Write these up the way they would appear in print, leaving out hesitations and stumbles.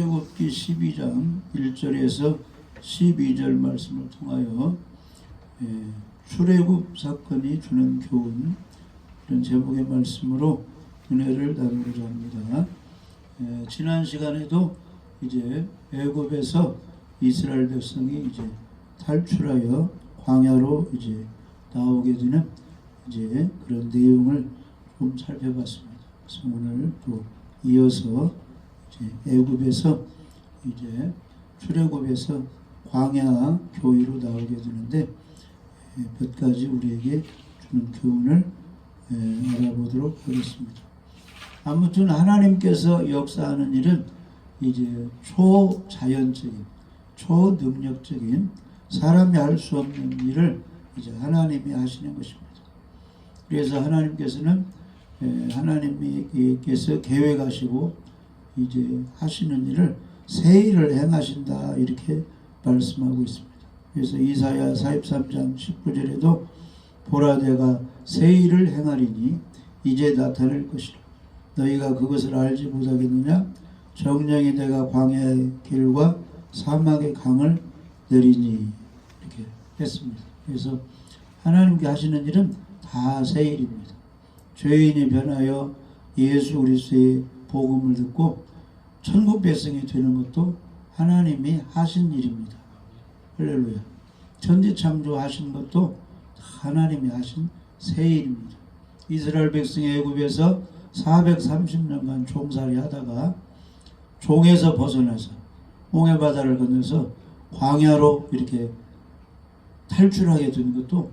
출애굽기 12장 1절에서 12절 말씀을 통하여 출애굽 사건이 주는 교훈, 이런 제목의 말씀으로 은혜를 나누고자 합니다. 지난 시간에도 이제 애굽에서 이스라엘 백성이 이제 탈출하여 광야로 이제 나오게 되는 이제 그런 내용을 좀 살펴봤습니다. 그래서 오늘 또 이어서 이제 애굽에서 이제 출애굽에서 광야 교회로 나오게 되는데 몇 가지 우리에게 주는 교훈을 알아보도록 하겠습니다. 아무튼 하나님께서 역사하는 일은 이제 초자연적인, 초능력적인, 사람이 할 수 없는 일을 이제 하나님이 하시는 것입니다. 그래서 하나님께서 계획하시고 이제 하시는 일을 새 일을 행하신다, 이렇게 말씀하고 있습니다. 그래서 이사야 43장 19절에도 보라 내가 새 일을 행하리니 이제 나타날 것이라 너희가 그것을 알지 못하겠느냐 정령이 내가 광야의 길과 사막의 강을 내리니, 이렇게 했습니다. 그래서 하나님께 하시는 일은 다 새 일입니다. 죄인이 변하여 예수 그리스도의 복음을 듣고 천국 백성이 되는 것도 하나님이 하신 일입니다. 할렐루야. 천지 창조하신 것도 하나님이 하신 새 일입니다. 이스라엘 백성이 애굽에서 430년간 종살이 하다가 종에서 벗어나서 홍해 바다를 건너서 광야로 이렇게 탈출하게 된 것도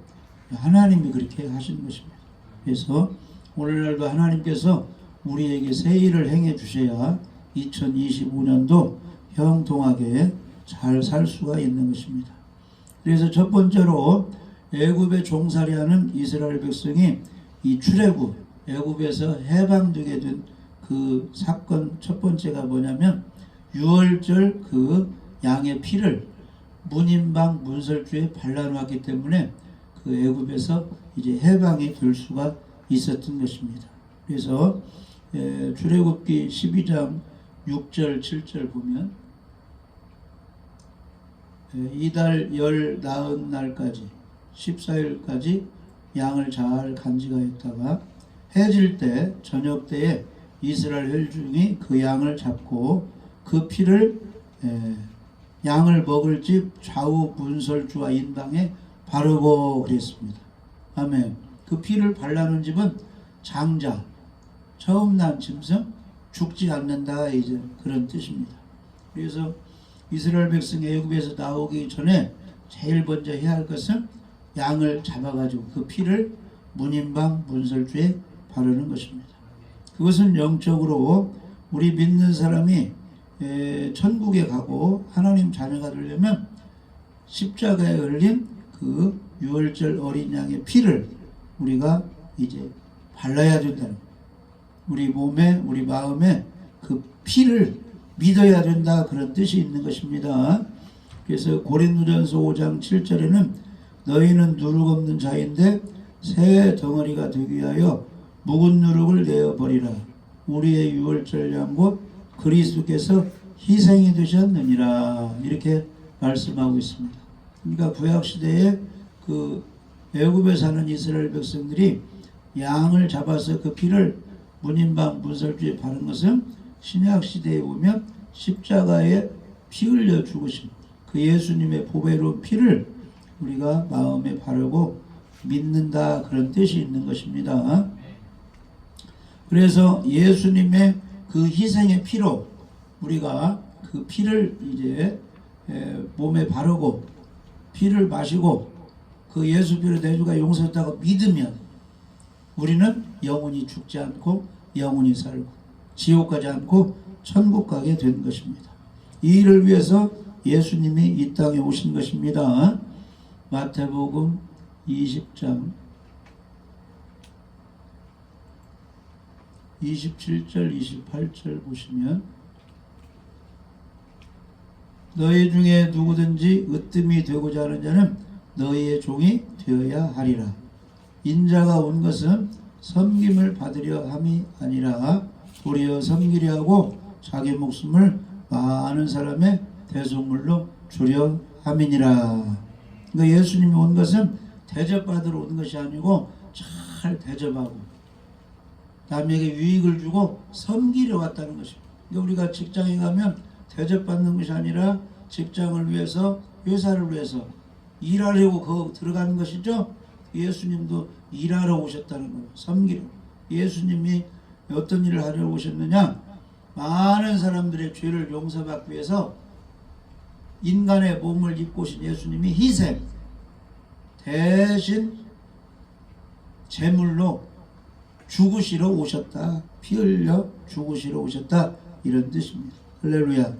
하나님이 그렇게 하신 것입니다. 그래서 오늘날도 하나님께서 우리에게 새 일을 행해 주셔야 2025년도 형통하게 잘 살 수가 있는 것입니다. 그래서 첫 번째로 애굽에 종살이하는 이스라엘 백성이 이 출애굽, 애굽에서 해방되게 된 그 사건 첫 번째가 뭐냐면 유월절 그 양의 피를 문인방 문설주에 발라놓았기 때문에 그 애굽에서 이제 해방이 될 수가 있었던 것입니다. 그래서 출애굽기 12장 6절 7절 보면 이달 열 나은 날까지 14일까지 양을 잘 간직하였다가 해질 때 저녁 때에 이스라엘 혈중이 그 양을 잡고 그 피를 양을 먹을 집 좌우 문설주와 인방에 바르고 그랬습니다. 아멘. 그 피를 발라놓은 집은 장자, 처음 난 짐승, 죽지 않는다, 이제 그런 뜻입니다. 그래서 이스라엘 백성이 애굽에서 나오기 전에 제일 먼저 해야 할 것은 양을 잡아가지고 그 피를 문인방 문설주에 바르는 것입니다. 그것은 영적으로 우리 믿는 사람이 천국에 가고 하나님 자녀가 되려면 십자가에 걸린 그 유월절 어린 양의 피를 우리가 이제 발라야 된다는, 우리 몸에 우리 마음에 그 피를 믿어야 된다, 그런 뜻이 있는 것입니다. 그래서 고린도전서 5장 7절에는 너희는 누룩 없는 자인데 새 덩어리가 되기 위하여 묵은 누룩을 내어버리라. 우리의 유월절 양 곧 그리스도께서 희생이 되셨느니라, 이렇게 말씀하고 있습니다. 그러니까 구약시대에 그 애굽에 사는 이스라엘 백성들이 양을 잡아서 그 피를 문인방 문설주에 바른 것은 신약시대에 보면 십자가에 피 흘려 죽으신 그 예수님의 보배로운 피를 우리가 마음에 바르고 믿는다, 그런 뜻이 있는 것입니다. 그래서 예수님의 그 희생의 피로 우리가 그 피를 이제 몸에 바르고 피를 마시고 그 예수 피로 내주가 용서했다고 믿으면 우리는 영원히 죽지 않고 영원히 살고 지옥 가지 않고 천국 가게 된 것입니다. 이 일을 위해서 예수님이 이 땅에 오신 것입니다. 마태복음 20장 27절 28절 보시면 너희 중에 누구든지 으뜸이 되고자 하는 자는 너희의 종이 되어야 하리라. 인자가 온 것은 섬김을 받으려 함이 아니라 도리어 섬기려 하고 자기 목숨을 많은 사람의 대속물로 주려 함이니라. 그러니까 예수님이 온 것은 대접받으러 온 것이 아니고 잘 대접하고 남에게 유익을 주고 섬기려 왔다는 것입니다. 그러니까 우리가 직장에 가면 대접받는 것이 아니라 직장을 위해서, 회사를 위해서 일하려고 들어가는 것이죠. 예수님도 일하러 오셨다는 거예요. 섬기려. 예수님이 어떤 일을 하려고 오셨느냐? 많은 사람들의 죄를 용서받기 위해서 인간의 몸을 입고 오신 예수님이 희생, 대신 제물로 죽으시러 오셨다. 피 흘려 죽으시러 오셨다. 이런 뜻입니다. 할렐루야.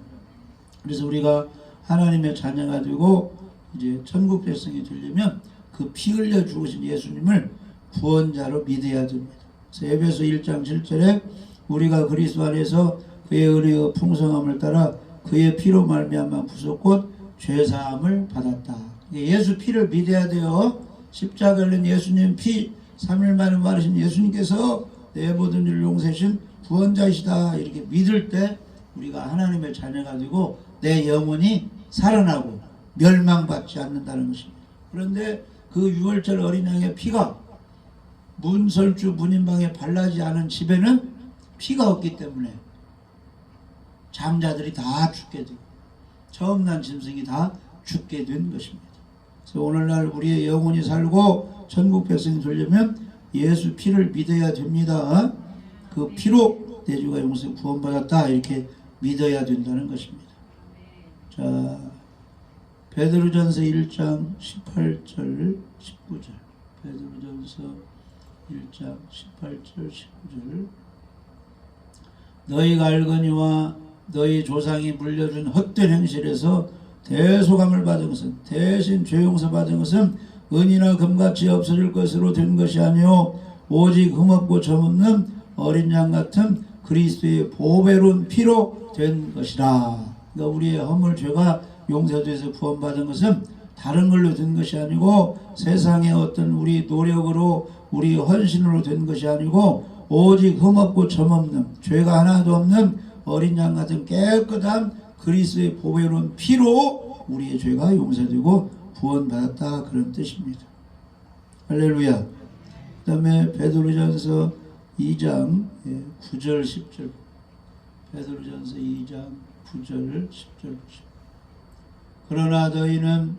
그래서 우리가 하나님의 자녀가 되고 이제 천국 백성이 되려면 그 피 흘려 죽으신 예수님을 구원자로 믿어야 됩니다. 그래서 에베소 1장 7절에 우리가 그리스도 안에서 그의 은혜의 풍성함을 따라 그의 피로 말미암아 부속곧 죄사함을 받았다. 예수 피를 믿어야 돼요. 십자가에 달린 예수님 피, 3일 만에 말하신 예수님께서 내 모든 일을 용서하신 구원자이시다. 이렇게 믿을 때 우리가 하나님의 자녀가 되고 내 영혼이 살아나고 멸망받지 않는다는 것입니다. 그런데 그 유월절 어린 양의 피가 문설주 문인방에 발라지 않은 집에는 피가 없기 때문에 장자들이 다 죽게 되고 처음 난 짐승이 다 죽게 된 것입니다. 그래서 오늘날 우리의 영혼이 살고 천국 백성이 되려면 예수 피를 믿어야 됩니다. 그 피로 내 죄가 용서 구원받았다 이렇게 믿어야 된다는 것입니다. 자, 베드로전서 1장 18절 19절 베드로전서 1장 18절 19절 너희가 알거니와 너희 조상이 물려준 헛된 행실에서 대속함을 받은 것은 대신 죄 용서 받은 것은 은이나 금같이 없어질 것으로 된 것이 아니요 오직 흠없고 점없는 어린 양 같은 그리스도의 보배로운 피로 된 것이라. 그러니까 우리의 허물 죄가 용서돼서 구원받은 것은 다른 걸로 된 것이 아니고 세상의 어떤 우리 노력으로 우리 헌신으로 된 것이 아니고 오직 흠없고 점없는 죄가 하나도 없는 어린 양 같은 깨끗한 그리스도의 보배로운 피로 우리의 죄가 용서되고 구원받았다 그런 뜻입니다. 할렐루야. 그 다음에 베드로전서 2장 9절 10절 베드로전서 2장 9절 10절 그러나 너희는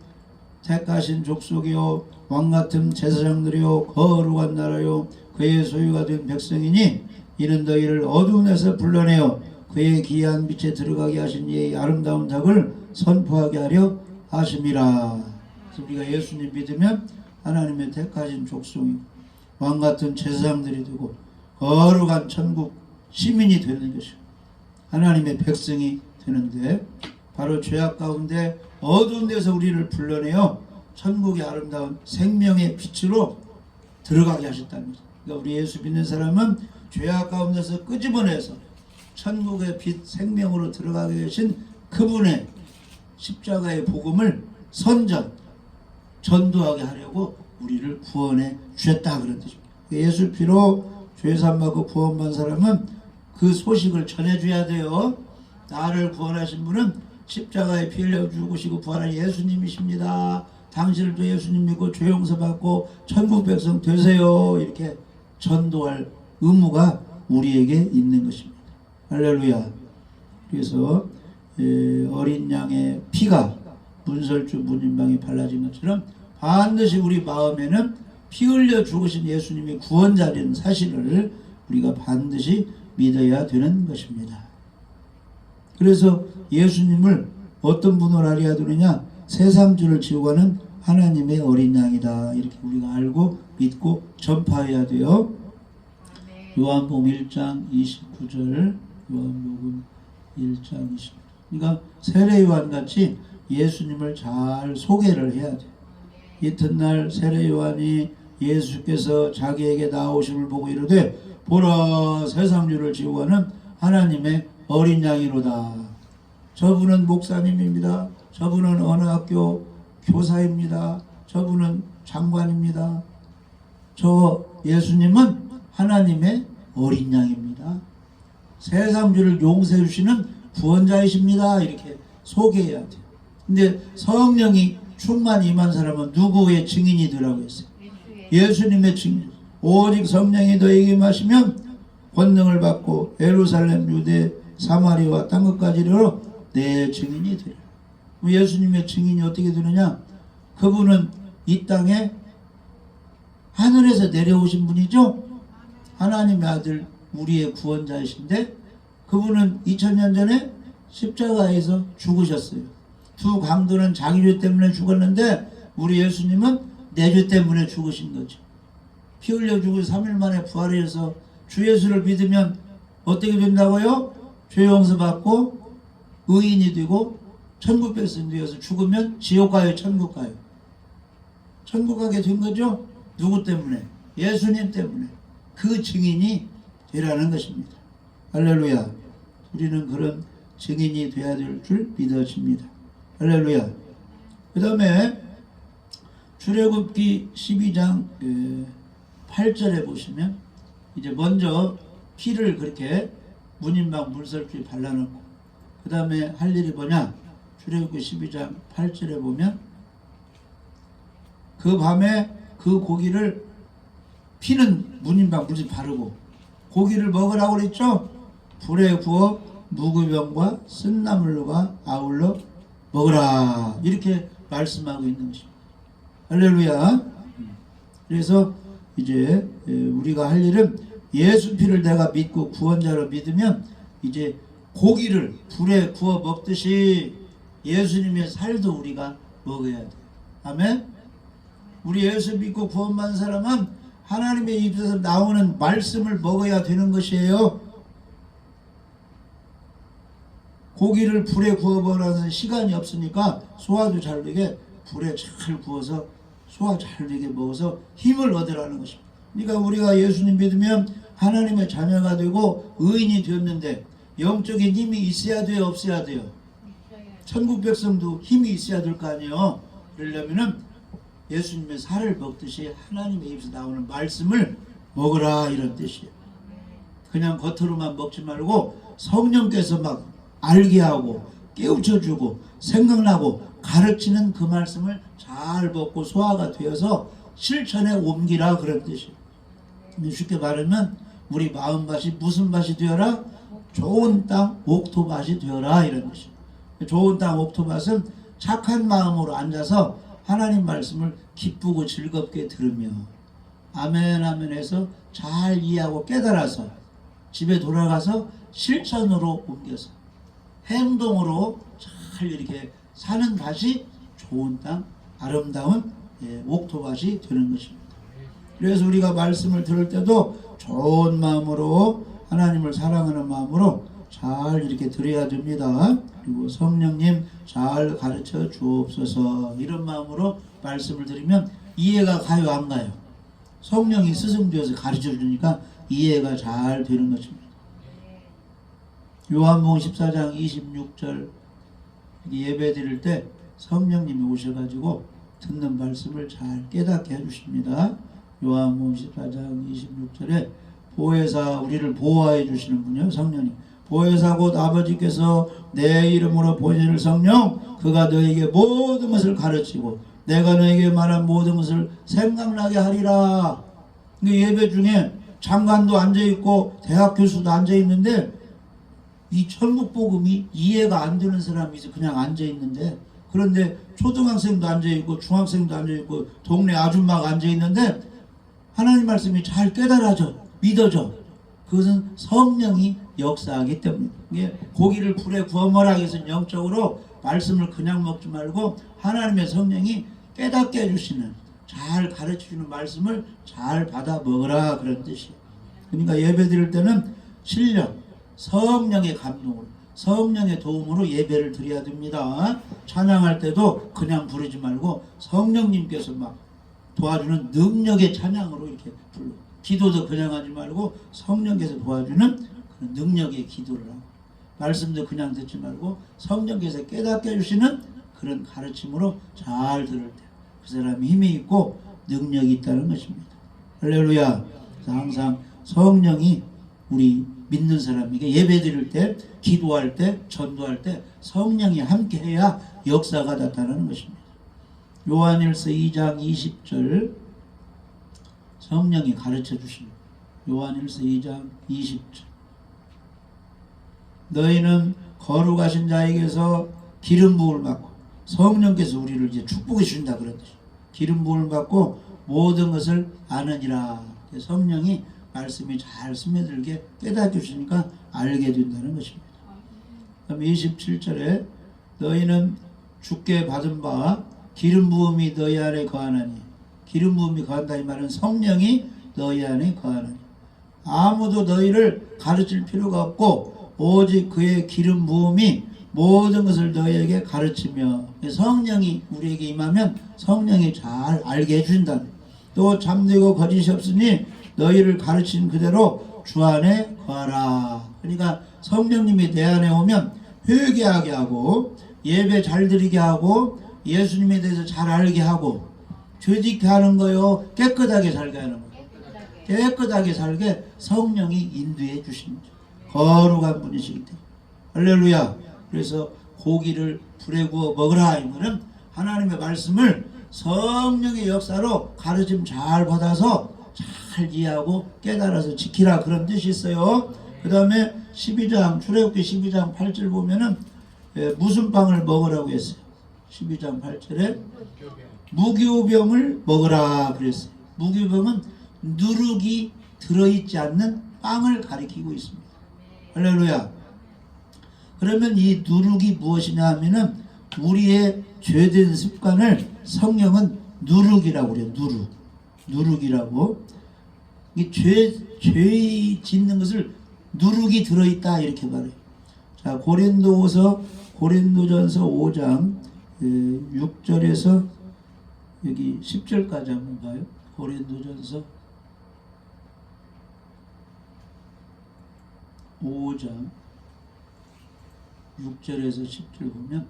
택하신 족속이요 왕같은 제사장들이요 거룩한 나라요 그의 소유가 된 백성이니 이는 너희를 어두운 데서 불러내어 그의 기이한 빛에 들어가게 하신 이의 아름다운 덕을 선포하게 하려 하심이라. 그래서 우리가 예수님 믿으면 하나님의 택하신 족속이 왕같은 제사장들이 되고 거룩한 천국 시민이 되는 것이요 하나님의 백성이 되는데 바로 죄악 가운데 어두운 데서 우리를 불러내어 천국의 아름다운 생명의 빛으로 들어가게 하셨답니다. 그러니까 우리 예수 믿는 사람은 죄악 가운데서 끄집어내서 천국의 빛 생명으로 들어가게 계신 그분의 십자가의 복음을 전도하게 하려고 우리를 구원해 주셨다 그런 뜻입니다. 예수 피로 죄산 받고 구원받은 사람은 그 소식을 전해줘야 돼요. 나를 구원하신 분은 십자가에 피 흘려 죽으시고 부활한 예수님이십니다. 당신들도 예수님 믿고 죄 용서 받고 천국 백성 되세요. 이렇게 전도할 의무가 우리에게 있는 것입니다. 할렐루야. 그래서 어린 양의 피가 문설주 문인방에 발라진 것처럼 반드시 우리 마음에는 피 흘려 죽으신 예수님이 구원자라는 사실을 우리가 반드시 믿어야 되는 것입니다. 그래서 예수님을 어떤 분으로 알아야 되느냐? 세상 죄를 지고 가는 하나님의 어린 양이다. 이렇게 우리가 알고 믿고 전파해야 돼요. 요한복음 1장 29절 요한복음 1장 29절 그러니까 세례 요한같이 예수님을 잘 소개를 해야 돼요. 이튿날 세례 요한이 예수께서 자기에게 나오심을 보고 이르되 보라 세상 죄를 지고 가는 하나님의 어린 양이로다. 저분은 목사님입니다. 저분은 어느 학교 교사입니다. 저분은 장관입니다. 저 예수님은 하나님의 어린 양입니다. 세상 죄를 용서해 주시는 구원자이십니다. 이렇게 소개해야 돼요. 근데 성령이 충만히 임한 사람은 누구의 증인이 되라고 했어요? 예수님의 증인. 오직 성령이 너에게 임하시면 권능을 받고 예루살렘, 유대, 사마리아와 땅끝까지 이르러 내 증인이 되리라. 예수님의 증인이 어떻게 되느냐? 그분은 이 땅에 하늘에서 내려오신 분이죠. 하나님의 아들, 우리의 구원자이신데 그분은 2000년 전에 십자가에서 죽으셨어요. 두 강도는 자기 죄 때문에 죽었는데 우리 예수님은 내 죄 때문에 죽으신 거죠. 피 흘려 죽고 3일 만에 부활해서 주 예수를 믿으면 어떻게 된다고요? 죄 용서받고 의인이 되고 천국 백성이 되어서 죽으면 지옥 가요, 천국 가요? 천국 가게 된 거죠. 누구 때문에? 예수님 때문에. 그 증인이 되라는 것입니다. 할렐루야. 우리는 그런 증인이 되어야 될 줄 믿어집니다. 할렐루야. 그 다음에 출애굽기 12장 8절에 보시면 이제 먼저 피를 그렇게 문인방 물설주에 발라놓고 그 다음에 할 일이 뭐냐? 출애굽기 12장 8절에 보면 그 밤에 그 고기를 피는 문인방 물에 바르고 고기를 먹으라고 그랬죠? 불에 구워 무구병과 쓴나물과 아울러 먹으라 이렇게 말씀하고 있는 것입니다. 할렐루야. 그래서 이제 우리가 할 일은 예수 피를 내가 믿고 구원자로 믿으면 이제 고기를 불에 구워 먹듯이 예수님의 살도 우리가 먹어야 돼요. 아멘. 우리 예수 믿고 구원받은 사람은 하나님의 입에서 나오는 말씀을 먹어야 되는 것이에요. 고기를 불에 구워 먹으라는 시간이 없으니까 소화도 잘 되게 불에 잘 구워서 소화 잘 되게 먹어서 힘을 얻으라는 것입니다. 그러니까 우리가 예수님 믿으면 하나님의 자녀가 되고 의인이 되었는데 영적인 힘이 있어야 돼요, 없어야 돼요? 천국 백성도 힘이 있어야 될 거 아니에요. 그러려면은 예수님의 살을 먹듯이 하나님의 입에서 나오는 말씀을 먹으라 이런 뜻이에요. 그냥 겉으로만 먹지 말고 성령께서 막 알게 하고 깨우쳐주고 생각나고 가르치는 그 말씀을 잘 먹고 소화가 되어서 실천에 옮기라 그런 뜻이에요. 쉽게 말하면 우리 마음밭이 무슨 밭이 되어라? 좋은 땅 옥토밭이 되어라 이런 뜻이에요. 좋은 땅 옥토밭은 착한 마음으로 앉아서 하나님 말씀을 기쁘고 즐겁게 들으며 아멘 아멘 해서 잘 이해하고 깨달아서 집에 돌아가서 실천으로 옮겨서 행동으로 잘 이렇게 사는 밭이 좋은 땅 아름다운 옥토밭이 되는 것입니다. 그래서 우리가 말씀을 들을 때도 좋은 마음으로 하나님을 사랑하는 마음으로 잘 이렇게 들어야 됩니다. 그리고 성령님 잘 가르쳐 주옵소서 이런 마음으로 말씀을 들으면 이해가 가요, 안 가요? 성령이 스승되어서 가르쳐 주니까 이해가 잘 되는 것입니다. 요한복음 14장 26절 예배 드릴 때 성령님이 오셔가지고 듣는 말씀을 잘 깨닫게 해주십니다. 요한복음 14장 26절에 보혜사 우리를 보호해 주시는 분이요 성령님. 보혜사 곧 아버지께서 내 이름으로 보내실 성령 그가 너에게 모든 것을 가르치고 내가 너에게 말한 모든 것을 생각나게 하리라. 예배 중에 장관도 앉아있고 대학 교수도 앉아있는데 이 천국 복음이 이해가 안 되는 사람이 그냥 앉아있는데 그런데 초등학생도 앉아있고 중학생도 앉아있고 동네 아줌마가 앉아있는데 하나님 말씀이 잘 깨달아져 믿어져. 그것은 성령이 역사하기 때문에 고기를 불에 구워 먹으라 해서 영적으로 말씀을 그냥 먹지 말고 하나님의 성령이 깨닫게 해주시는 잘 가르쳐주는 말씀을 잘 받아 먹으라 그런 뜻이에요. 그러니까 예배 드릴 때는 실력 성령의 감동으로 성령의 도움으로 예배를 드려야 됩니다. 찬양할 때도 그냥 부르지 말고 성령님께서 막 도와주는 능력의 찬양으로 이렇게 불러. 기도도 그냥 하지 말고 성령께서 도와주는 그런 능력의 기도를 하고 말씀도 그냥 듣지 말고 성령께서 깨닫게 해주시는 그런 가르침으로 잘 들을 때 그 사람이 힘이 있고 능력이 있다는 것입니다. 할렐루야. 항상 성령이 우리 믿는 사람에게 예배 드릴 때, 기도할 때, 전도할 때 성령이 함께해야 역사가 나타나는 것입니다. 요한일서 2장 20절 성령이 가르쳐 주십니다. 요한일서 2장 20절 너희는 거룩하신 자에게서 기름 부음을 받고 성령께서 우리를 이제 축복해 주신다 그런 뜻이에요. 기름 부음을 받고 모든 것을 아느니라. 성령이 말씀이 잘 스며들게 깨닫게 주시니까 알게 된다는 것입니다. 그럼 27절에 너희는 주께 받은 바 기름 부음이 너희 안에 거하나니, 기름 부음이 거한다 이 말은 성령이 너희 안에 거하나니 아무도 너희를 가르칠 필요가 없고 오직 그의 기름 부음이 모든 것을 너희에게 가르치며, 성령이 우리에게 임하면 성령이 잘 알게 해준다. 또 잠들고 거짓이 없으니 너희를 가르친 그대로 주 안에 거하라. 그러니까 성령님이 내 안에 오면 회개하게 하고 예배 잘 드리게 하고 예수님에 대해서 잘 알게 하고 죄짓게 하는 거요, 깨끗하게 살게 하는 거예요. 깨끗하게 살게 성령이 인도해 주십니다. 거룩한 분이시기 때문에. 할렐루야. 그래서 고기를 불에 구워 먹으라 이 말은 하나님의 말씀을 성령의 역사로 가르침 잘 받아서 잘 이해하고 깨달아서 지키라 그런 뜻이 있어요. 그 다음에 12장 출애굽기 12장 8절 보면은 무슨 빵을 먹으라고 했어요. 12장 8절에 무교병을 먹으라 그랬어요. 무교병은 누룩이 들어있지 않는 빵을 가리키고 있습니다. 할렐루야. 그러면 이 누룩이 무엇이냐 하면은 우리의 죄된 습관을 성령은 누룩이라고 그래요. 누룩이라고. 이 죄 짓는 것을 누룩이 들어있다 이렇게 말해요. 자, 고린도전서 5장 6절에서 여기 10절까지 한번 봐요. 고린도전서 5장 6절에서 10절 보면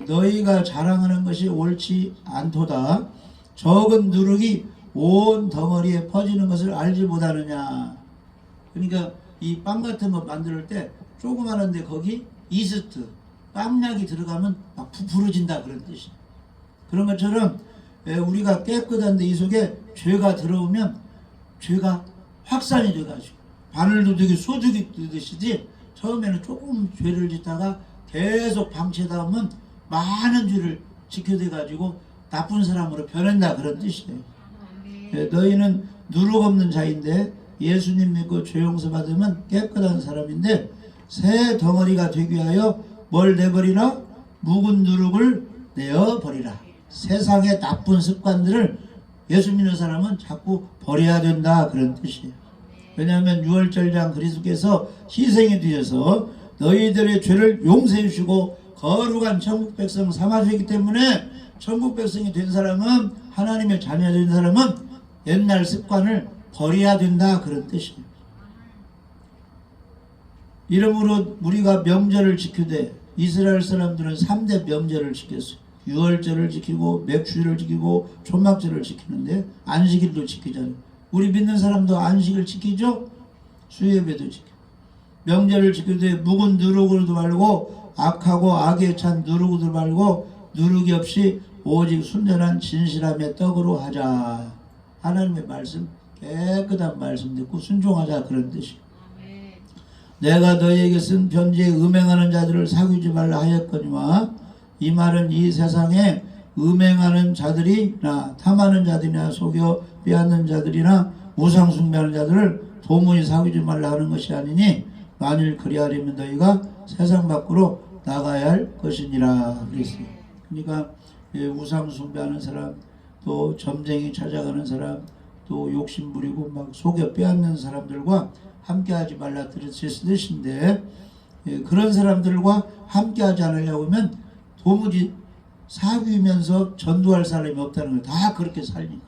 너희가 자랑하는 것이 옳지 않도다. 적은 누룩이 온 덩어리에 퍼지는 것을 알지 못하느냐. 그러니까 이 빵 같은 거 만들 때 조그마한데 거기 이스트 빵약이 들어가면 막 부풀어진다 그런 뜻이에요. 그런 것처럼 우리가 깨끗한데 이 속에 죄가 들어오면 죄가 확산이 돼가지고 바늘도둑이 소죽이 뜨듯이 처음에는 조금 죄를 짓다가 계속 방치하다 보면 많은 죄를 지켜대 가지고 나쁜 사람으로 변한다 그런 뜻이에요. 너희는 누룩 없는 자인데 예수님 믿고 죄 용서 받으면 깨끗한 사람인데 새 덩어리가 되기 위하여 뭘 내버리라? 묵은 누룩을 내어버리라. 세상의 나쁜 습관들을 예수 믿는 사람은 자꾸 버려야 된다 그런 뜻이에요. 왜냐하면 6월절장 그리스도께서 희생이 되어서 너희들의 죄를 용서해 주시고 거룩한 천국 백성 삼아주기 때문에 천국 백성이 된 사람은, 하나님의 자녀가 된 사람은 옛날 습관을 버려야 된다 그런 뜻이에요. 이러므로 우리가 명절을 지키되 이스라엘 사람들은 3대 명절을 지켰어요. 6월절을 지키고 맥주일을 지키고 초막절을 지키는데 안식일도 지키잖아요. 우리 믿는 사람도 안식을 지키죠. 수예배도 지켜. 명절을 지키되 묵은 누룩으로도 말고 악하고 악에 찬 누룩으로도 말고 누룩이 없이 오직 순전한 진실함의 떡으로 하자. 하나님의 말씀 깨끗한 말씀 듣고 순종하자 그런 뜻이에요. 내가 너희에게 쓴 편지에 음행하는 자들을 사귀지 말라 하였거니와 이 말은 이 세상에 음행하는 자들이나 탐하는 자들이나 속여 빼앗는 자들이나 우상 숭배하는 자들을 도무지 사귀지 말라 하는 것이 아니니 만일 그리하려면 너희가 세상 밖으로 나가야 할 것이니라 그랬어요. 그러니까 우상 숭배하는 사람, 또 점쟁이 찾아가는 사람, 또 욕심 부리고 막 속여 빼앗는 사람들과 함께하지 말라 뜻인데 그런 사람들과 함께하지 않으려고 하면 도무지 사귀면서 전도할 사람이 없다는 거예요. 다 그렇게 살니까.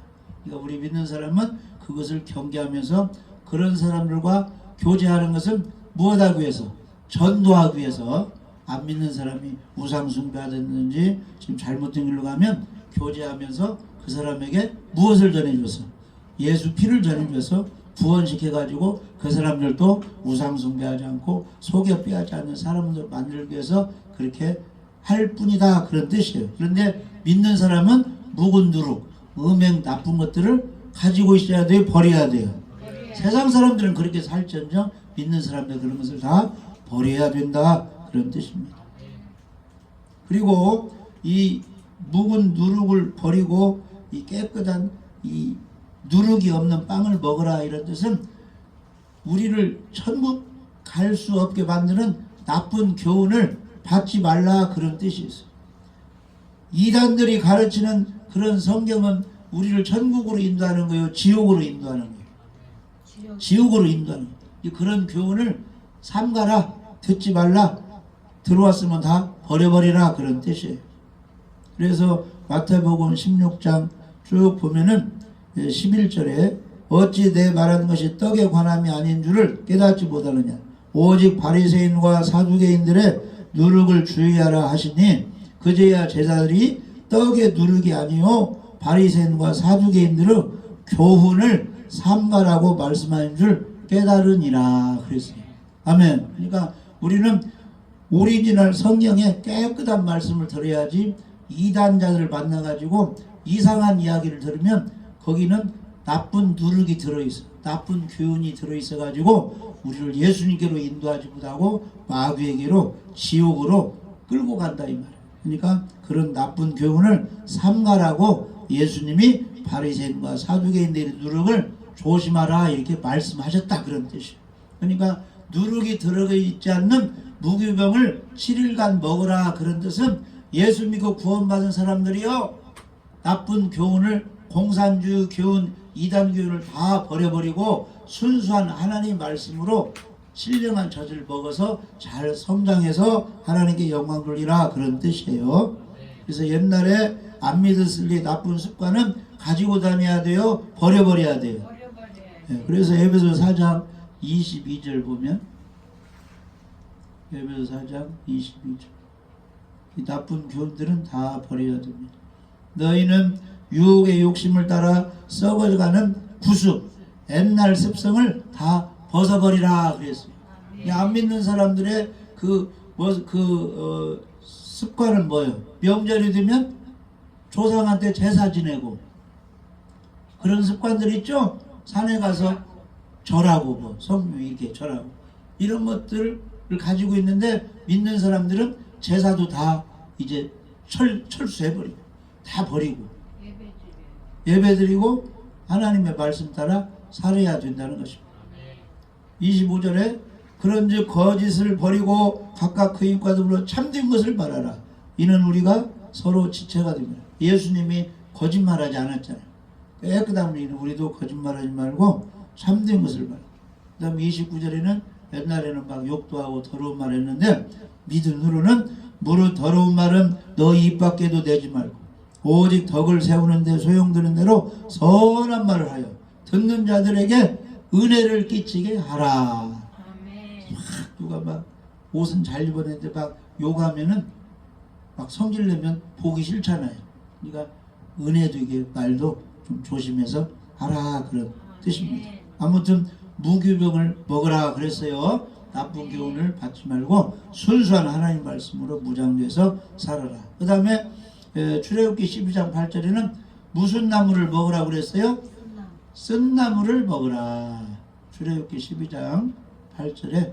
그러니까 우리 믿는 사람은 그것을 경계하면서 그런 사람들과 교제하는 것은 무엇하기 위해서? 전도하기 위해서. 안 믿는 사람이 우상 숭배하든지 지금 잘못된 길로 가면 교제하면서 그 사람에게 무엇을 전해줘서? 예수 피를 전해줘서 구원시켜가지고 그 사람들도 우상숭배하지 않고 속여빼하지 않는 사람들 만들기 위해서 그렇게 할 뿐이다, 그런 뜻이에요. 그런데 믿는 사람은 묵은 누룩, 음행, 나쁜 것들을 가지고 있어야 돼요, 버려야 돼요. 세상 사람들은 그렇게 살지언정 믿는 사람들 그런 것을 다 버려야 된다, 그런 뜻입니다. 그리고 이 묵은 누룩을 버리고 이 깨끗한 이 누룩이 없는 빵을 먹으라, 이런 뜻은 우리를 천국 갈 수 없게 만드는 나쁜 교훈을 받지 말라, 그런 뜻이 있어요. 이단들이 가르치는 그런 성경은 우리를 천국으로 인도하는 거예요, 지옥으로 인도하는 거예요? 지옥으로 인도하는 거예요. 그런 교훈을 삼가라, 듣지 말라, 들어왔으면 다 버려버리라, 그런 뜻이에요. 그래서 마태복음 16장 쭉 보면은 11절에 어찌 내 말하는 것이 떡에 관함이 아닌 줄을 깨닫지 못하느냐, 오직 바리새인과 사두개인들의 누룩을 주의하라 하시니 그제야 제자들이 떡의 누룩이 아니요 바리새인과 사두개인들의 교훈을 삼가라고 말씀하는 줄 깨달으니라, 그랬어요. 아멘. 그러니까 우리는 오리지널 성경의 깨끗한 말씀을 들어야지, 이단자들을 만나가지고 이상한 이야기를 들으면 거기는 나쁜 누룩이 들어있어, 나쁜 교훈이 들어있어가지고 우리를 예수님께로 인도하지 못하고 마귀에게로, 지옥으로 끌고 간다, 이 말이에요. 그러니까 그런 나쁜 교훈을 삼가라고 예수님이 바리새인과 사두개인들의 누룩을 조심하라, 이렇게 말씀하셨다, 그런 뜻이에요. 그러니까 누룩이 들어가 있지 않는 무교병을 7일간 먹으라, 그런 뜻은 예수 믿고 구원받은 사람들이요, 나쁜 교훈을, 공산주의 교훈, 이단 교훈을 다 버려버리고 순수한 하나님 말씀으로 신령한 젖을 먹어서 잘 성장해서 하나님께 영광 돌리라, 그런 뜻이에요. 그래서 옛날에 안 믿었을 나쁜 습관은 가지고 다녀야 돼요, 버려버려야 돼요. 네, 그래서 에베소 4장 22절 보면, 에베소 4장 22절, 이 나쁜 교훈들은 다 버려야 됩니다. 너희는 유혹의 욕심을 따라 썩어가는 구습, 옛날 습성을 다 벗어버리라, 그랬어요. 안 믿는 사람들의 습관은 뭐예요? 명절이 되면 조상한테 제사 지내고, 그런 습관들 있죠? 산에 가서 절하고, 성묘 이렇게 절하고, 이런 것들을 가지고 있는데, 믿는 사람들은 제사도 다 이제 철수해버리고, 다 버리고, 예배드리고 하나님의 말씀 따라 살아야 된다는 것입니다. 25절에 그런즉 거짓을 버리고 각각 그 힘과 더불어 참된 것을 말하라. 이는 우리가 서로 지체가 됩니다. 예수님이 거짓말하지 않았잖아요. 깨끗한 우리도 거짓말하지 말고 참된 것을 말하라. 그 다음 29절에는 옛날에는 막 욕도 하고 더러운 말 했는데, 믿음으로는 무릇 더러운 말은 너희 입 밖에도 내지 말고 오직 덕을 세우는 데 소용드는 대로 선한 말을 하여 듣는 자들에게 은혜를 끼치게 하라. 아멘. 누가 막 옷은 잘 입었는데 막 욕하면은 막 성질내면 보기 싫잖아요. 그러니까 은혜도, 이게 말도 좀 조심해서 하라, 그런 뜻입니다. 아무튼 무교병을 먹으라 그랬어요. 나쁜 교훈을 받지 말고 순수한 하나님 말씀으로 무장돼서 살아라. 그 다음에 출애굽기 12장 8절에는 무슨 나무를 먹으라고 그랬어요? 쓴나무를 먹으라. 출애굽기 12장 8절에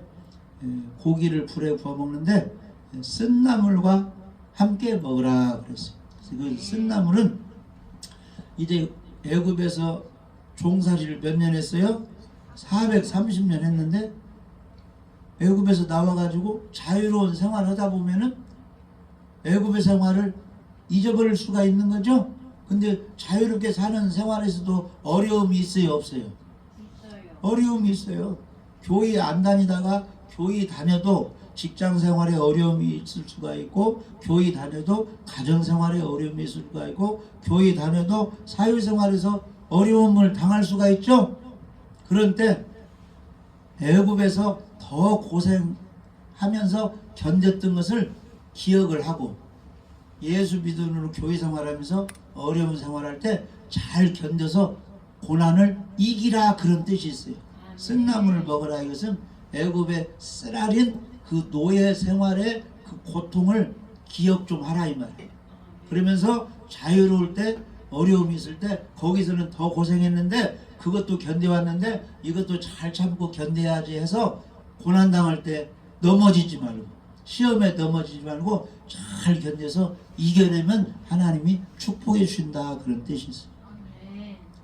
고기를 불에 구워 먹는데 쓴나물과 함께 먹으라 그랬어요. 그 쓴나물은 이제 애굽에서 종살이를 몇 년 했어요? 430년 했는데, 애굽에서 나와가지고 자유로운 생활을 하다 보면은 애굽의 생활을 잊어버릴 수가 있는 거죠. 근데 자유롭게 사는 생활에서도 어려움이 있어요, 없어요? 어려움이 있어요. 교회 안 다니다가 교회 다녀도 직장 생활에 어려움이 있을 수가 있고, 교회 다녀도 가정 생활에 어려움이 있을 수가 있고, 교회 다녀도 사회생활에서 어려움을 당할 수가 있죠. 그런 때 애굽에서 더 고생하면서 견뎠던 것을 기억을 하고, 예수 믿음으로 교회 생활하면서 어려운 생활할 때 잘 견뎌서 고난을 이기라 그런 뜻이 있어요. 쓴 나무를 먹으라 이것은 애굽의 쓰라린 그 노예 생활의 그 고통을 기억 좀 하라 이 말이에요. 그러면서 자유로울 때 어려움이 있을 때 거기서는 더 고생했는데 그것도 견뎌왔는데 이것도 잘 참고 견뎌야지 해서 고난당할 때 넘어지지 말고 시험에 넘어지지 말고 잘 견뎌서 이겨내면 하나님이 축복해 주신다 그런 뜻이 있어요.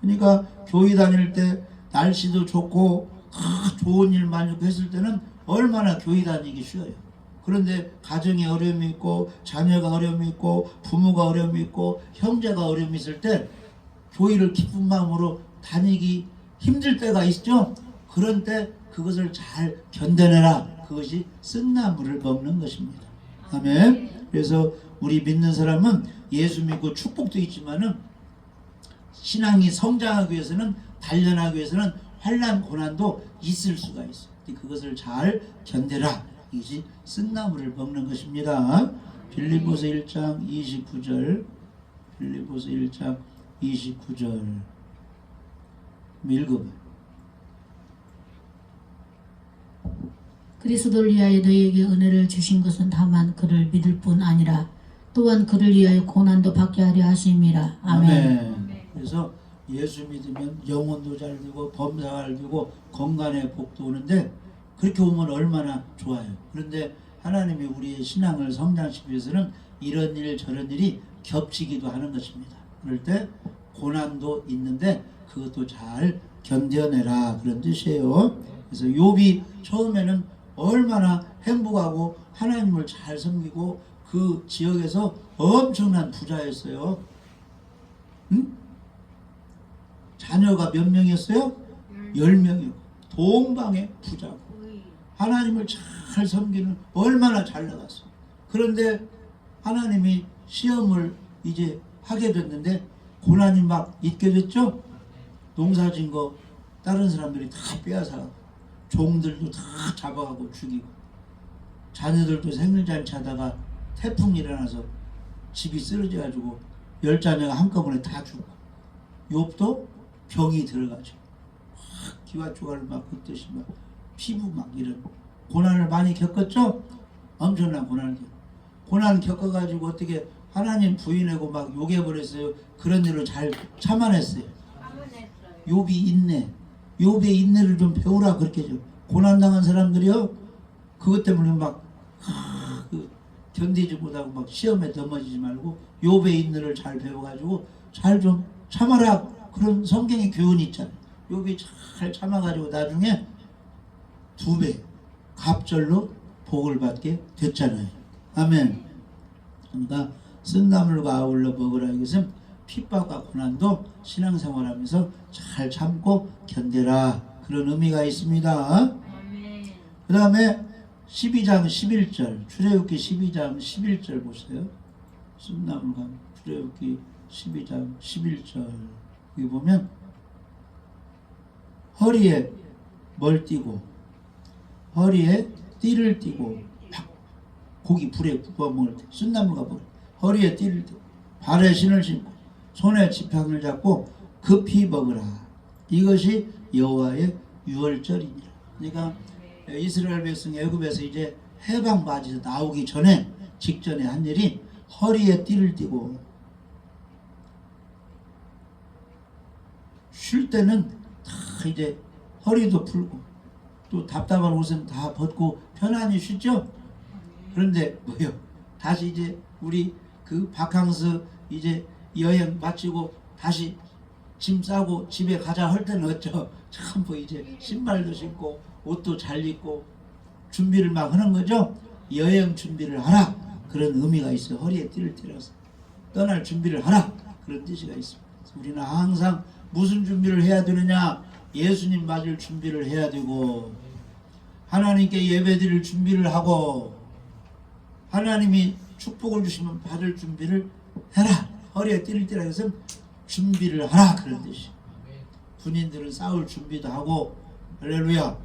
그러니까 교회 다닐 때 날씨도 좋고 좋은 일만 있고 했을 때는 얼마나 교회 다니기 쉬워요. 그런데 가정에 어려움이 있고 자녀가 어려움이 있고 부모가 어려움이 있고 형제가 어려움이 있을 때 교회를 기쁜 마음으로 다니기 힘들 때가 있죠. 그런 때 그것을 잘 견뎌내라. 그것이 쓴나무를 먹는 것입니다. 아멘. 그래서 우리 믿는 사람은 예수 믿고 축복도 있지만은 신앙이 성장하기 위해서는 단련하기 위해서는 환난 고난도 있을 수가 있어요. 그것을 잘 견뎌라. 이것이 쓴나무를 먹는 것입니다. 빌립보서 1장 29절 빌립보서 1장 29절 읽어봐요. 그리스도를 위하여 너희에게 은혜를 주신 것은 다만 그를 믿을 뿐 아니라 또한 그를 위하여 고난도 받게 하려 하심이라. 아멘. 그래서 예수 믿으면 영혼도 잘 되고 범사가 잘 되고 건강에 복도 오는데 그렇게 오면 얼마나 좋아요. 그런데 하나님이 우리의 신앙을 성장시키기 위해서는 이런 일 저런 일이 겹치기도 하는 것입니다. 그럴 때 고난도 있는데 그것도 잘 견뎌내라 그런 뜻이에요. 그래서 욥이 처음에는 얼마나 행복하고 하나님을 잘 섬기고 그 지역에서 엄청난 부자였어요. 응? 자녀가 몇 명이었어요? 10명이고 동방의 부자고 하나님을 잘 섬기는 얼마나 잘 나갔어. 그런데 하나님이 시험을 이제 하게 됐는데 고난이 막 있게 됐죠. 농사진 거 다른 사람들이 다 빼앗아가고 종들도 다 잡아가고 죽이고 자녀들도 생일잔치 하다가 태풍이 일어나서 집이 쓰러져가지고 10자녀가 한꺼번에 다 죽고 욥도 병이 들어가지고 기와초가를 막 긋듯이 막 피부 막 이런 고난을 많이 겪었죠. 엄청난 고난을 고난 겪어가지고 어떻게 하나님 부인하고 막 욕해버렸어요. 그런 일을 잘 참아냈어요. 욥이 인내 욥의 인내를 좀 배우라 그렇게 좀 고난당한 사람들이요 그것 때문에 막 견디지 못하고 막 시험에 넘어지지 말고 욥의 인내를 잘 배워가지고 잘 좀 참아라 그런 성경의 교훈이 있잖아요. 욥이 잘 참아가지고 나중에 2배 갑절로 복을 받게 됐잖아요. 아멘. 그러니까 쓴나물과 아울러 먹으라 이것은 핍박과 고난도 신앙생활하면서 잘 참고 견뎌라 그런 의미가 있습니다. 그 다음에 12장 11절 출애굽기 12장 11절 보세요. 쓴나물과 출애굽기 12장 11절 여기 보면 허리에 뭘 띠고 허리에 띠를 띠고 고기 불에 구워 먹을 때 쓴나물과 먹을 허리에 띠를 띠고 발에 신을 신고 손에 지팡이를 잡고 급히 먹으라. 이것이 여호와의 유월절이니라. 그러니까 이스라엘 백성이 애굽에서 이제 해방 맞이서 나오기 전에 직전에 한 일이 허리에 띠를 띠고 쉴 때는 다 이제 허리도 풀고 또 답답한 옷은 다 벗고 편안히 쉬죠. 그런데 뭐요? 다시 이제 우리 그 바캉스 이제 여행 마치고 다시 짐 싸고 집에 가자 할 때는 어쩌 전부 이제 신발도 신고 옷도 잘 입고 준비를 막 하는 거죠. 여행 준비를 하라 그런 의미가 있어요. 허리에 띠를 띠라서 떠날 준비를 하라 그런 뜻이 있습니다. 우리는 항상 무슨 준비를 해야 되느냐? 예수님 맞을 준비를 해야 되고 하나님께 예배드릴 준비를 하고 하나님이 축복을 주시면 받을 준비를 해라. 허리에 띠를 띠라 해서 준비를 하라 그런 뜻이. 군인들은 싸울 준비도 하고 할렐루야.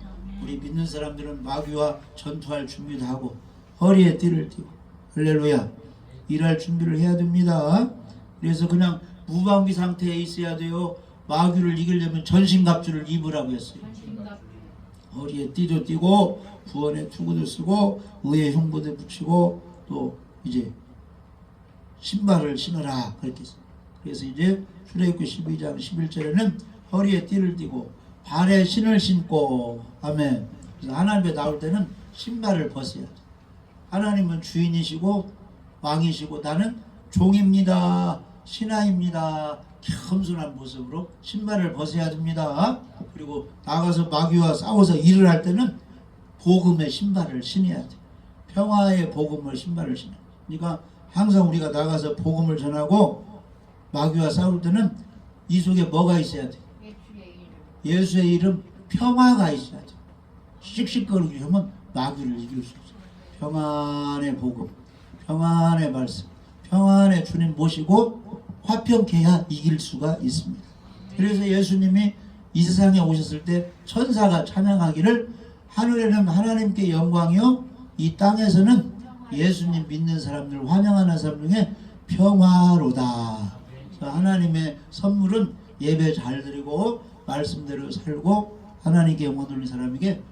우리 믿는 사람들은 마귀와 전투할 준비도 하고 허리에 띠를 띠고 할렐루야. 일할 준비를 해야 됩니다. 그래서 그냥 무방비 상태에 있어야 돼요. 마귀를 이기려면 전신갑주를 입으라고 했어요. 허리에 띠도 띠고 구원의 투구도 쓰고 의의 흉보도 붙이고 또 이제 신발을 신어라 그렇게 했어요. 그래서 이제 출애굽기 12장 11절에는 허리에 띠를 띠고 발에 신을 신고 아멘. 그래서 하나님께 나올 때는 신발을 벗어야 돼. 하나님은 주인이시고 왕이시고 나는 종입니다. 신하입니다. 겸손한 모습으로 신발을 벗어야 됩니다. 그리고 나가서 마귀와 싸워서 일을 할 때는 복음의 신발을 신어야 돼. 평화의 복음을 신발을 신어. 그러니까 항상 우리가 나가서 복음을 전하고 마귀와 싸울 때는 이 속에 뭐가 있어야 돼? 예수의 이름 평화가 있어야 돼. 씩씩거리기 하면 마귀를 이길 수 있어. 평안의 복음, 평안의 말씀, 평안의 주님 모시고 화평케 해야 이길 수가 있습니다. 그래서 예수님이 이 세상에 오셨을 때 천사가 찬양하기를 하늘에는 하나님께 영광이요 이 땅에서는 예수님 믿는 사람들 환영하는 사람 중에 평화로다. 그래서 하나님의 선물은 예배 잘 드리고 말씀대로 살고 하나님께 영광 돌리는 사람에게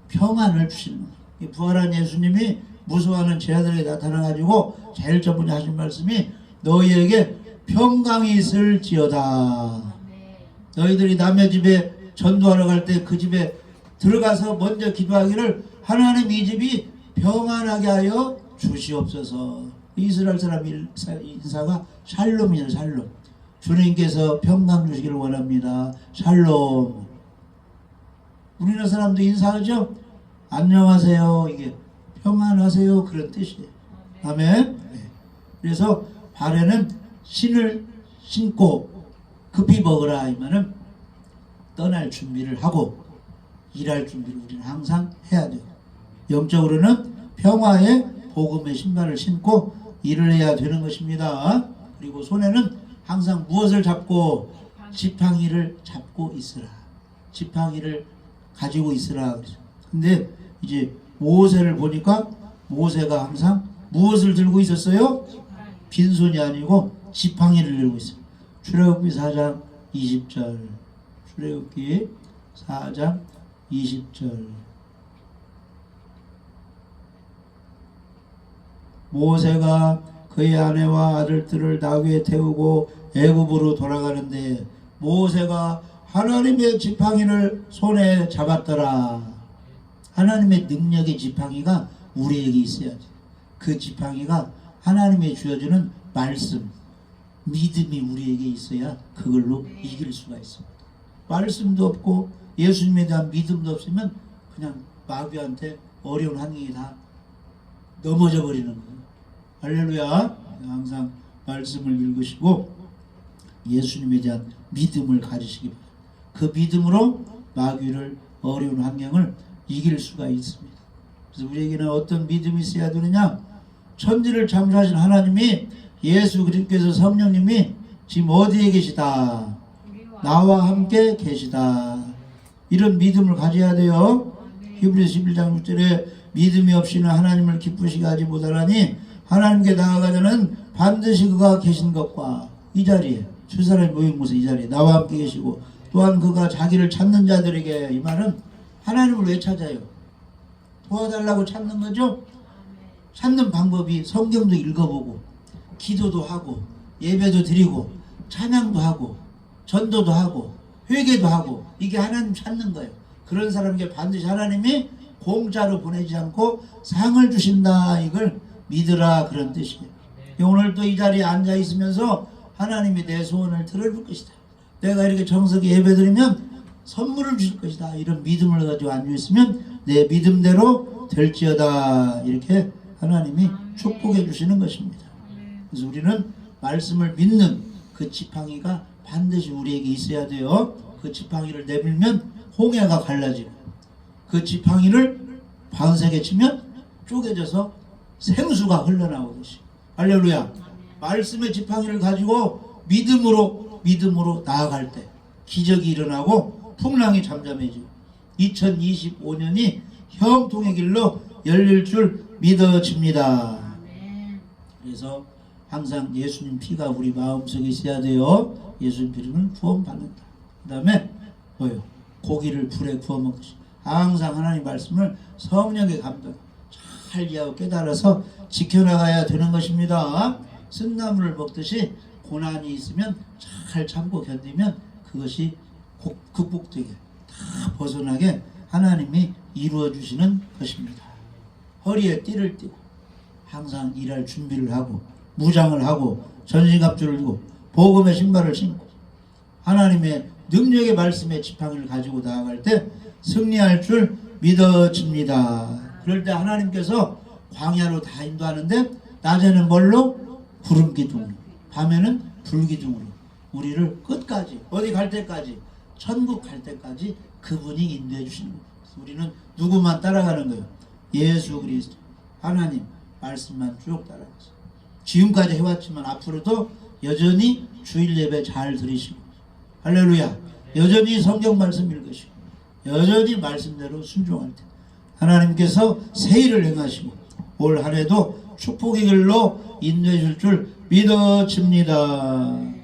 평안을 주시는 거예요. 부활한 예수님이 무서워하는 제자들에게 나타나가지고 제일 첫 번째 하신 말씀이 너희에게 평강이 있을지어다. 너희들이 남의 집에 전도하러 갈 때 그 집에 들어가서 먼저 기도하기를 하나님 이 집이 평안하게 하여 주시옵소서. 이스라엘 사람 인사가 샬롬이에요. 샬롬. 주님께서 평강 주시기를 원합니다. 샬롬. 우리나라 사람도 인사하죠. 안녕하세요. 이게 평안하세요. 그런 뜻이에요. 아멘. 네. 그래서 발에는 신을 신고 급히 먹으라 하면은 떠날 준비를 하고 일할 준비를 우리는 항상 해야 돼요. 영적으로는 평화의 복음의 신발을 신고 일을 해야 되는 것입니다. 그리고 손에는 항상 무엇을 잡고 지팡이를 잡고 있으라. 지팡이를 가지고 있으라. 근데 이제 모세를 보니까 모세가 항상 무엇을 들고 있었어요? 빈손이 아니고 지팡이를 들고 있어요. 출애굽기 4장 20절. 출애굽기 4장 20절. 모세가 그의 아내와 아들들을 나귀에 태우고 애굽으로 돌아가는데 모세가 하나님의 지팡이를 손에 잡았더라. 하나님의 능력의 지팡이가 우리에게 있어야지. 그 지팡이가 하나님의 주어주는 말씀, 믿음이 우리에게 있어야 그걸로 이길 수가 있습니다. 말씀도 없고 예수님에 대한 믿음도 없으면 그냥 마귀한테 어려운 환경이 다 넘어져 버리는 거예요. 할렐루야. 항상 말씀을 읽으시고 예수님에 대한 믿음을 가지시기 바랍니다. 그 믿음으로 마귀를 어려운 환경을 이길 수가 있습니다. 그래서 우리에게는 어떤 믿음이 있어야 되느냐? 천지를 창조하신 하나님이 예수 그리스도께서 성령님이 지금 어디에 계시다? 나와 함께 계시다. 이런 믿음을 가져야 돼요. 히브리서 11장 6절에 믿음이 없이는 하나님을 기쁘시게 하지 못하나니 하나님께 나아가자는 반드시 그가 계신 것과 이 자리에 두 사람이 모인 곳에 이 자리에 나와 함께 계시고 또한 그가 자기를 찾는 자들에게 이 말은 하나님을 왜 찾아요? 도와달라고 찾는 거죠? 찾는 방법이 성경도 읽어보고 기도도 하고 예배도 드리고 찬양도 하고 전도도 하고 회개도 하고 이게 하나님 찾는 거예요. 그런 사람에게 반드시 하나님이 공짜로 보내지 않고 상을 주신다. 이걸 믿으라 그런 뜻이에요. 오늘 또 이 자리에 앉아 있으면서 하나님이 내 소원을 들어줄 것이다. 내가 이렇게 정석에 예배드리면 선물을 주실 것이다. 이런 믿음을 가지고 앉아 있으면 내 믿음대로 될지어다. 이렇게 하나님이 축복해 주시는 것입니다. 그래서 우리는 말씀을 믿는 그 지팡이가 반드시 우리에게 있어야 돼요. 그 지팡이를 내밀면 홍해가 갈라지고 그 지팡이를 반세게 치면 쪼개져서 생수가 흘러나오듯이. 할렐루야. 말씀의 지팡이를 가지고 믿음으로 나아갈 때 기적이 일어나고 풍랑이 잠잠해지고 2025년이 형통의 길로 열릴 줄 믿어집니다. 그래서 항상 예수님 피가 우리 마음속에 있어야 돼요. 예수님 피는 구원받는다. 그 다음에 뭐요? 고기를 불에 구워 먹듯이 항상 하나님 말씀을 성령의 감동 잘 이해하고 깨달아서 지켜나가야 되는 것입니다. 쓴나물을 먹듯이 고난이 있으면 잘 참고 견디면 그것이 극복되게 다 벗어나게 하나님이 이루어 주시는 것입니다. 허리에 띠를 띠고 항상 일할 준비를 하고 무장을 하고 전신갑주를 들고 복음의 신발을 신고 하나님의 능력의 말씀의 지팡이를 가지고 나아갈 때 승리할 줄 믿어집니다. 그럴 때 하나님께서 광야로 다 인도하는데 낮에는 뭘로? 구름 기둥으로, 밤에는 불 기둥으로 우리를 끝까지 어디 갈 때까지 천국 갈 때까지 그분이 인도해 주시는 거예요. 우리는 누구만 따라가는 거예요? 예수 그리스도 하나님 말씀만 쭉 따라가서 지금까지 해왔지만 앞으로도 여전히 주일 예배 잘 들으시고 할렐루야 여전히 성경 말씀 읽으시고 여전히 말씀대로 순종할 때 하나님께서 새 일을 행하시고 올 한 해도 축복의 길로 인도해 줄 줄 믿어집니다.